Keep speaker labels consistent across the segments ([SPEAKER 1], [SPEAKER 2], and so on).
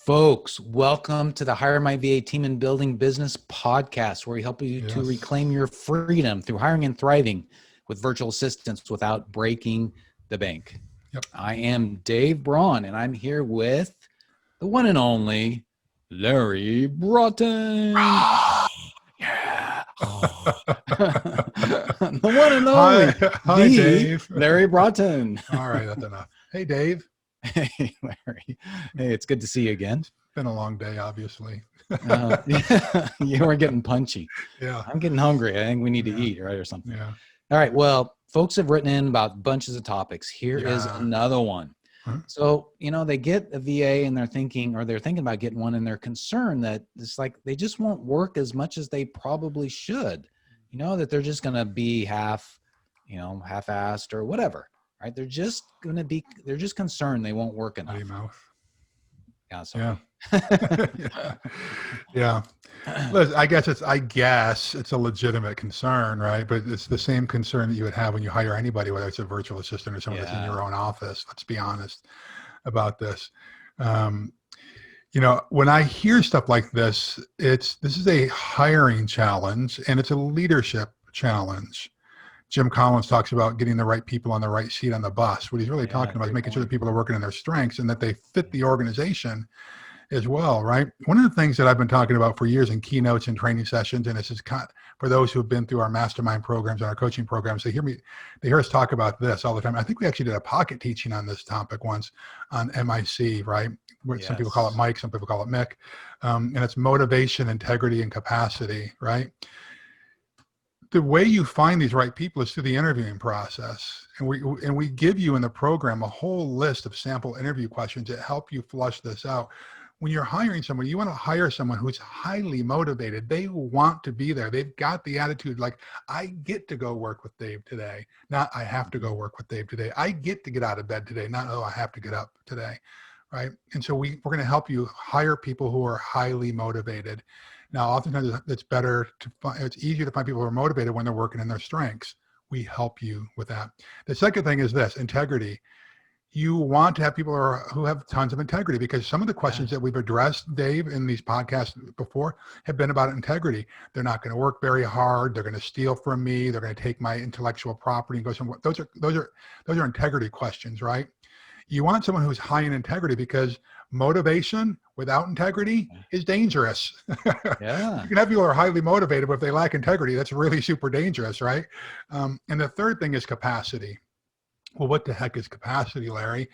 [SPEAKER 1] Folks, welcome to the HireMyVA Team and Building Business Podcast, where we help you to reclaim your freedom through hiring and thriving with virtual assistants without breaking the bank.
[SPEAKER 2] Yep.
[SPEAKER 1] I am Dave Braun, and I'm here with the one and only Larry Broughton.
[SPEAKER 2] Yeah.
[SPEAKER 1] The one and only
[SPEAKER 2] Hi, Dave.
[SPEAKER 1] Larry Broughton.
[SPEAKER 2] All right, that's enough. Hey, Dave.
[SPEAKER 1] Hey, Larry. Hey, it's good to see you again.
[SPEAKER 2] It's been a long day, obviously.
[SPEAKER 1] You were getting punchy.
[SPEAKER 2] Yeah.
[SPEAKER 1] I'm getting hungry. I think we need to eat, right, or something.
[SPEAKER 2] Yeah.
[SPEAKER 1] All right. Well, folks have written in about bunches of topics. Here is another one.
[SPEAKER 2] Huh?
[SPEAKER 1] So, they get a VA and they're thinking about getting one, and they're concerned that it's like they just won't work as much as they probably should, that they're just going to be half-assed or whatever, right? They're just concerned they won't work enough.
[SPEAKER 2] Mouth.
[SPEAKER 1] Yeah. Sorry.
[SPEAKER 2] Yeah. Yeah. Listen, I guess it's a legitimate concern, right? But it's the same concern that you would have when you hire anybody, whether it's a virtual assistant or someone that's in your own office. Let's be honest about this. When I hear stuff like this is a hiring challenge and it's a leadership challenge. Jim Collins talks about getting the right people on the right seat on the bus. What he's really talking about is making sure that people are working in their strengths and that they fit the organization as well, right? One of the things that I've been talking about for years in keynotes and training sessions, and this is for those who have been through our mastermind programs and our coaching programs, they hear us talk about this all the time. I think we actually did a pocket teaching on this topic once on MIC, right? Some people call it Mike, some people call it Mick. And it's motivation, integrity, and capacity, right? The way you find these right people is through the interviewing process. And we give you in the program a whole list of sample interview questions that help you flush this out. When you're hiring someone, you want to hire someone who's highly motivated. They want to be there. They've got the attitude like, I get to go work with Dave today, not I have to go work with Dave today. I get to get out of bed today, not, I have to get up today, right? And so we're going to help you hire people who are highly motivated. Now, oftentimes it's easier to find people who are motivated when they're working in their strengths. We help you with that. The second thing is this, integrity. You want to have people who have tons of integrity, because some of the questions that we've addressed, Dave, in these podcasts before have been about integrity. They're not going to work very hard. They're going to steal from me. They're going to take my intellectual property and go somewhere. Those are integrity questions, right? You want someone who's high in integrity, because motivation without integrity is dangerous.
[SPEAKER 1] Yeah.
[SPEAKER 2] You can have people who are highly motivated, but if they lack integrity, that's really super dangerous, right? And the third thing is capacity. Well, what the heck is capacity, Larry?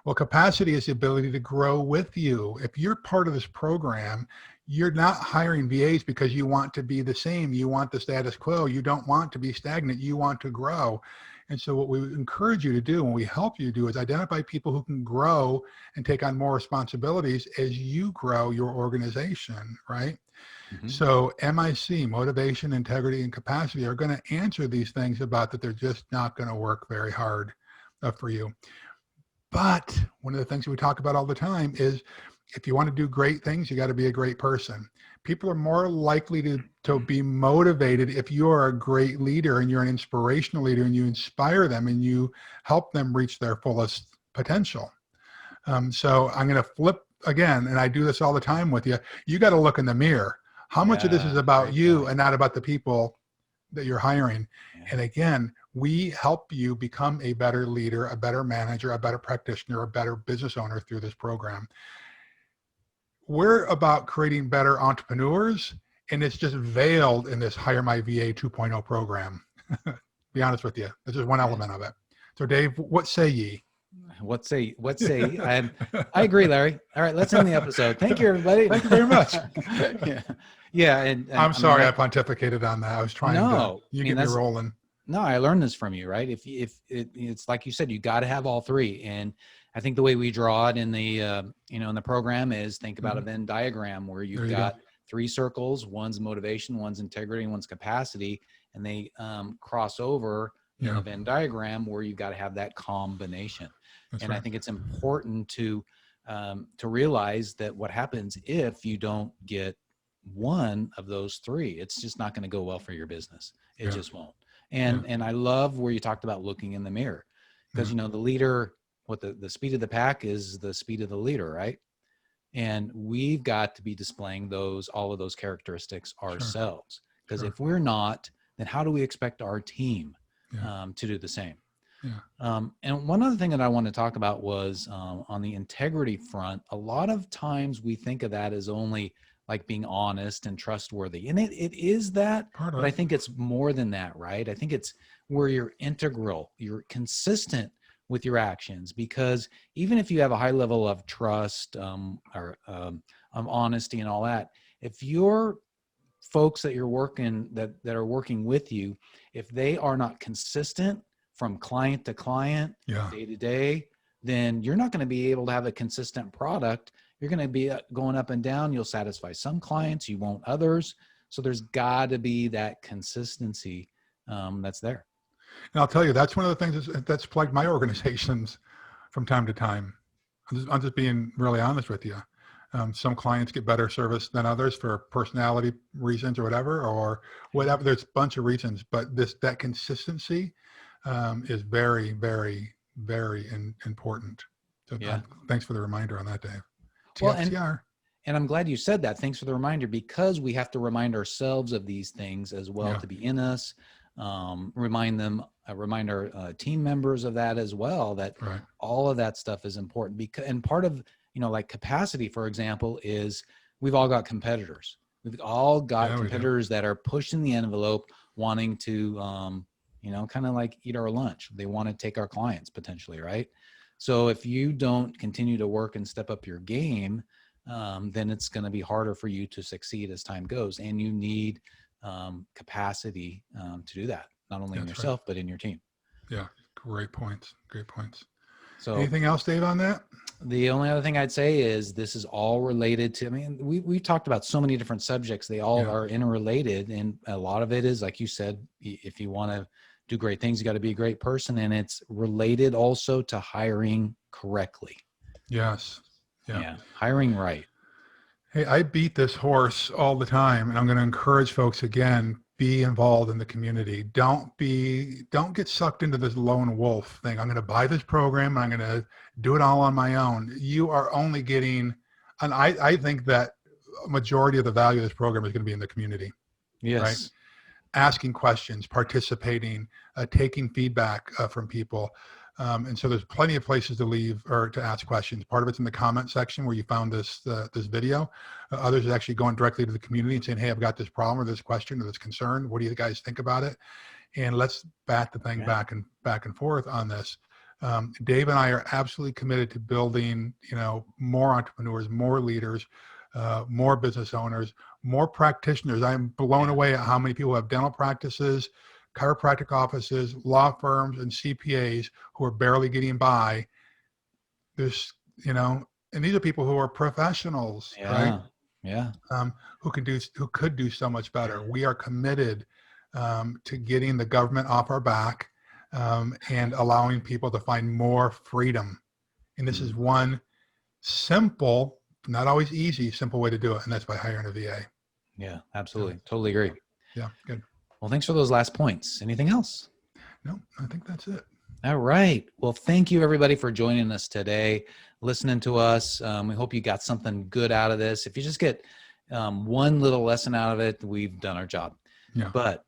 [SPEAKER 2] Well, capacity is the ability to grow with you. If you're part of this program, you're not hiring VAs because you want to be the same. You want the status quo. You don't want to be stagnant. You want to grow. And so what we encourage you to do, and we help you do, is identify people who can grow and take on more responsibilities as you grow your organization, right? Mm-hmm. So MIC, motivation, integrity, and capacity, are going to answer these things about that they're just not going to work very hard for you. But one of the things we talk about all the time is, if you want to do great things, you got to be a great person. People are more likely to be motivated if you are a great leader and you're an inspirational leader and you inspire them and you help them reach their fullest potential. So I'm going to flip again, and I do this all the time with you. You got to look in the mirror. How much of this is about you and not about the people that you're hiring? And again, we help you become a better leader, a better manager, a better practitioner, a better business owner through this program. We're about creating better entrepreneurs, and it's just veiled in this HireMyVA 2.0 program. Be honest with you. This is one element of it. So Dave, what say ye?
[SPEAKER 1] What say? I agree, Larry. All right, let's end the episode. Thank you, everybody.
[SPEAKER 2] Thank you very much.
[SPEAKER 1] Yeah. And
[SPEAKER 2] I'm sorry, I pontificated on that. I was trying to, get me rolling.
[SPEAKER 1] No, I learned this from you, right? If it's like you said, you got to have all three. And I think the way we draw it in the, in the program is, think about a Venn diagram where you've got three circles. One's motivation, one's integrity, and one's capacity. And they cross over in a Venn diagram where you've got to have that combination. That's right. I think it's important to realize that what happens if you don't get one of those three, it's just not going to go well for your business. It just won't. And I love where you talked about looking in the mirror, because the leader, the speed of the pack is the speed of the leader, right? And we've got to be displaying all of those characteristics ourselves. Because
[SPEAKER 2] Sure.
[SPEAKER 1] if we're not, then how do we expect our team to do the same?
[SPEAKER 2] Yeah.
[SPEAKER 1] And one other thing that I want to talk about was on the integrity front. A lot of times we think of that as only like being honest and trustworthy. And it is that, but I think it's more than that, right? I think it's where you're integral, you're consistent with your actions, because even if you have a high level of trust or honesty and all that, if your folks that you're working that are working with you, if they are not consistent from client to client, day to day, then you're not going to be able to have a consistent product. You're going to be going up and down. You'll satisfy some clients, you won't others. So there's got to be that consistency that's there.
[SPEAKER 2] And I'll tell you, that's one of the things that's plagued my organizations from time to time. I'm just being really honest with you. Some clients get better service than others for personality reasons or whatever. There's a bunch of reasons, but that consistency is very, very, very important. So thanks for the reminder on that, Dave. TFCR.
[SPEAKER 1] And I'm glad you said that. Thanks for the reminder, because we have to remind ourselves of these things as well to be in us. Remind our team members of that as well, that all of that stuff is important. And part of, like capacity, for example, is we've all got competitors. We've all got competitors that are pushing the envelope, wanting to, kind of like eat our lunch. They want to take our clients potentially, right? So if you don't continue to work and step up your game, then it's going to be harder for you to succeed as time goes. And you need capacity to do that, not only in yourself, but in your team.
[SPEAKER 2] Yeah. Great points. So
[SPEAKER 1] anything
[SPEAKER 2] else, Dave, on that?
[SPEAKER 1] The only other thing I'd say is this is all related to, we've talked about so many different subjects. They all are interrelated. And a lot of it is, like you said, if you want to do great things, you got to be a great person. And it's related also to hiring correctly.
[SPEAKER 2] Yes.
[SPEAKER 1] Yeah. Hiring right.
[SPEAKER 2] Hey, I beat this horse all the time, and I'm going to encourage folks again, be involved in the community. Don't get sucked into this lone wolf thing. I'm going to buy this program. I'm going to do it all on my own. You are only getting, and I think that a majority of the value of this program is going to be in the community.
[SPEAKER 1] Yes.
[SPEAKER 2] Right? Asking questions, participating, taking feedback from people. And so there's plenty of places to leave or to ask questions. Part of it's in the comment section where you found this video. Others are actually going directly to the community and saying, hey, I've got this problem or this question or this concern. What do you guys think about it? And let's bat the thing back and forth on this. Dave and I are absolutely committed to building, more entrepreneurs, more leaders, more business owners, more practitioners. I'm blown away at how many people have dental practices, chiropractic offices, law firms, and CPAs who are barely getting by. There's, and these are people who are professionals, right?
[SPEAKER 1] Yeah.
[SPEAKER 2] Who could do so much better. We are committed to getting the government off our back and allowing people to find more freedom. And this is one simple, not always easy, simple way to do it. And that's by hiring a VA.
[SPEAKER 1] Yeah, absolutely. Totally agree.
[SPEAKER 2] Yeah, good.
[SPEAKER 1] Well, thanks for those last points. Anything else?
[SPEAKER 2] No, I think that's it.
[SPEAKER 1] All right. Well, thank you everybody for joining us today, listening to us. We hope you got something good out of this. If you just get one little lesson out of it, we've done our job.
[SPEAKER 2] Yeah.
[SPEAKER 1] But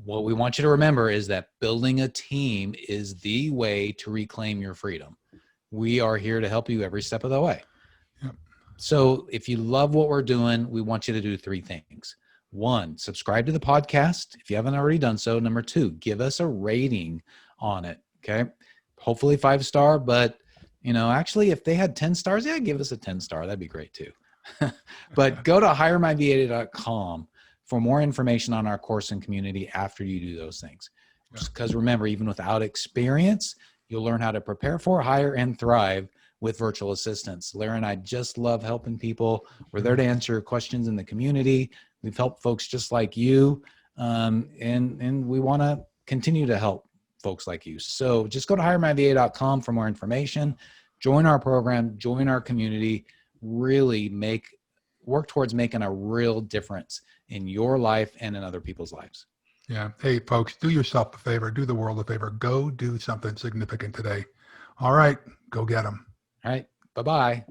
[SPEAKER 1] what we want you to remember is that building a team is the way to reclaim your freedom. We are here to help you every step of the way.
[SPEAKER 2] Yep.
[SPEAKER 1] So if you love what we're doing, we want you to do 3 things. 1, subscribe to the podcast if you haven't already done so. Number 2, give us a rating on it. Okay. Hopefully 5-star, but actually if they had 10 stars, give us a 10-star. That'd be great too. But go to HireMyVA.com for more information on our course and community after you do those things. Because remember, even without experience, you'll learn how to prepare for, hire, and thrive with virtual assistants. Larry and I just love helping people. We're there to answer questions in the community. We've helped folks just like you, and we want to continue to help folks like you. So just go to HireMyVA.com for more information. Join our program, join our community, really work towards making a real difference in your life and in other people's lives.
[SPEAKER 2] Yeah. Hey, folks, do yourself a favor. Do the world a favor. Go do something significant today. All right. Go get them.
[SPEAKER 1] All right. Bye-bye.